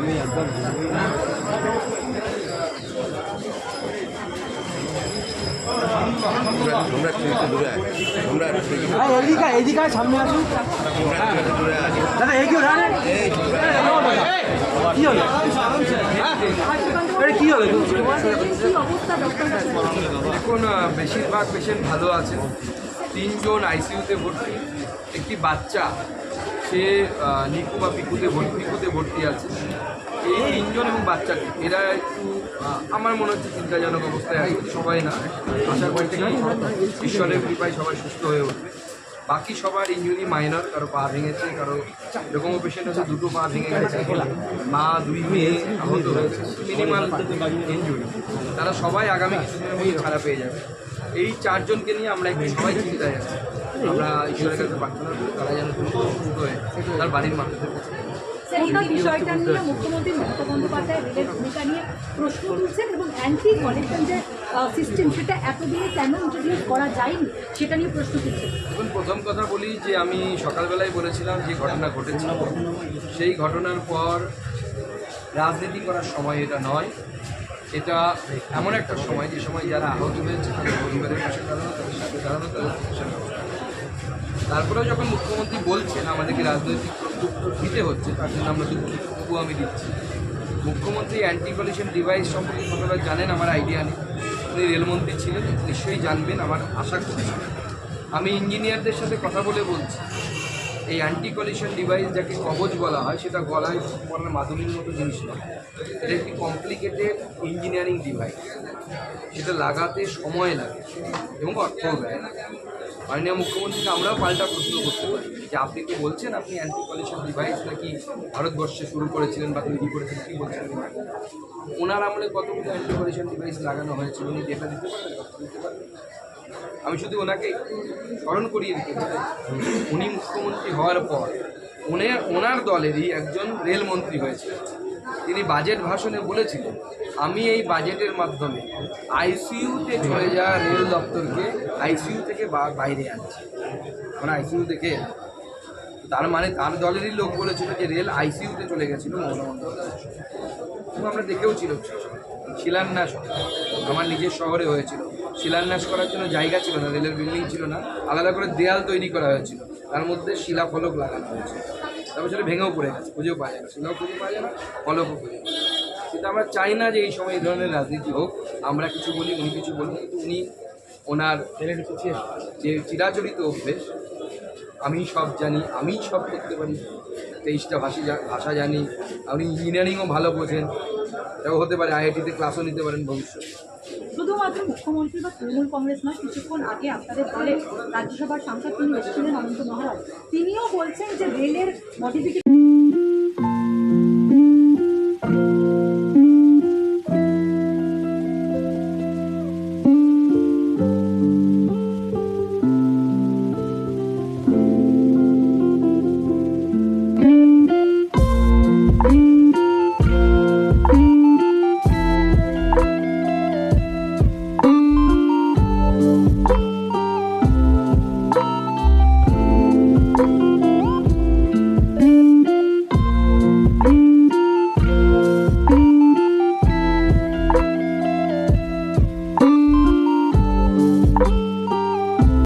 আমি একদম এদিকে সামনে আসুন দাদা। এই কি কি হলো কি হলো? দেখুন, বেশিরভাগ পেশেন্ট ভালো আছে। 3 জন আইসিইউতে ভর্তি, একটি বাচ্চা সে নিকু বা পিকুতে ভর্তি আছে। এই 3 জন এবং বাচ্চাটি এরা একটু আমার মনে হচ্ছে চিন্তাজনক অবস্থায় আছে। সবাই না, আশা করছি ঈশ্বরের কৃপায় সবাই সুস্থ হয়ে উঠবে। বাকি সবার ইঞ্জুরি মাইনর, কারো পা ভেঙেছে, কারো এরকমও পেশেন্ট আছে 2টো পা ভেঙে গেছে, মা 2 মেয়ে আহত হয়েছে, মিনিমাল ইঞ্জুরি। তারা সবাই আগামী কিছুদিনের মধ্যে ছাড়া পেয়ে যাবে। এই 4 জনকে নিয়ে আমরা একটু সবাই চিন্তায় আছি। আমরা ঈশ্বরের কাছে প্রার্থনা করি তারা যেন সুস্থ হয়ে তার বাড়ির মানুষদের কাছে। এই বিষয়টা নিয়ে মুখ্যমন্ত্রী মমতা বন্দ্যোপাধ্যায় রেলের ভূমিকা নিয়ে প্রশ্ন তুলছেন এবং অ্যান্টি কালেকশন যে সিস্টেম সেটা এতদিনে কেন ইন্ট্রোডিউস করা যায়নি সেটা নিয়ে প্রশ্ন তুলছেন। এখন প্রথম কথা বলি যে আমি সকালবেলায় বলেছিলাম যে ঘটনা ঘটেছিল, সেই ঘটনার পর রাজনীতি করার সময় এটা নয়। এটা এমন একটা সময় যে সময় যারা আহত হয়েছে তাদের পরিবারের পাশে দাঁড়ানো, তাদের সাথে দাঁড়ানো, তাদের চিকিৎসা ব্যবস্থা। তারপরেও যখন মুখ্যমন্ত্রী বলছেন আমাদেরকে রাজনৈতিক প্রত্যুত্তর দিতে হচ্ছে, তার জন্য আমরা দুঃখ আমি দিচ্ছি। মুখ্যমন্ত্রী অ্যান্টি কলিশন ডিভাইস সম্পর্কে কতটা জানেন আমার আইডিয়া নেই। উনি রেলমন্ত্রী ছিলেন, নিশ্চয়ই জানবেন আমার আশা করছি। আমি ইঞ্জিনিয়ারদের সাথে কথা বলে বলছি এই অ্যান্টি কলিশন ডিভাইস যাকে কবচ বলা হয় সেটা গলায় পরার মাদুলির মতো জিনিস নয়। এটা একটি কমপ্লিকেটেড ইঞ্জিনিয়ারিং ডিভাইস। সেটা লাগাতে সময় লাগে এবং অর্থও ব্যয়। মাননীয় মুখ্যমন্ত্রীকে আমরাও পাল্টা প্রশ্ন করতে পারি যে আপনি কি বলছেন আপনি অ্যান্টি কলিশন ডিভাইস নাকি ভারতবর্ষে শুরু করেছিলেন বা তৈরি করেছিলেন, কী বলছেন? ওনার আমলে কতগুলো অ্যান্টি কলিশন ডিভাইস লাগানো হয়েছিল উনি ডেটা দিতে পারবেন? আমি শুধু ওনাকে স্মরণ করিয়ে দিতে পারি, উনি মুখ্যমন্ত্রী হওয়ার পর ওনার দলেরই একজন রেলমন্ত্রী হয়েছিলেন। তিনি বাজেট ভাষণে বলেছিলেন আমি এই বাজেটের মাধ্যমে আইসিইউতে চলে যাওয়া রেল দপ্তরকে আইসিইউ থেকে বাইরে আনছি। মানে আইসিইউ থেকে তার মানে তার দলেরই লোক বলেছিল যে রেল আইসিইউতে চলে গেছিলো মমতা বন্দ্যোপাধ্যায়। এবং আমরা দেখেও ছিল শিলান্যাস আমার নিজের শহরে হয়েছিল। শিলান্যাস করার জন্য জায়গা ছিল না, রেলের বিল্ডিং ছিল না, আলাদা করে দেয়াল তৈরি করা হয়েছিল, তার মধ্যে শিলাফলক লাগানো হয়েছিল। তারপর সেটা ভেঙেও পড়ে গেছে, খুঁজেও পাওয়া যায় না, শিলাও খুঁজে পাওয়া যায় না, ফলকও খুঁজে পাওয়া যায় না। কিন্তু আমরা চাই না যে এই সময় এই ধরনের রাজনীতি হোক। আমরা কিছু বলি, উনি কিছু বলি, কিন্তু উনি ওনার যে চিরাচরিত অভ্যেস আমি সব জানি, আমি সব করতে পারি, 23টা ভাষা জানি, আপনি ইঞ্জিনিয়ারিংও ভালো বোঝেন, এটাও হতে পারে আইআইটিতে ক্লাসও নিতে পারেন ভবিষ্যতে। শুধুমাত্র মুখ্যমন্ত্রী বা তৃণমূল কংগ্রেস নয়, কিছুক্ষণ আগে আপনাদের দলে রাজ্যসভার সাংসদ তিনি এসেছিলেন অনন্ত মহারাজ, তিনিও বলছেন যে রেলের মডিফিকেশন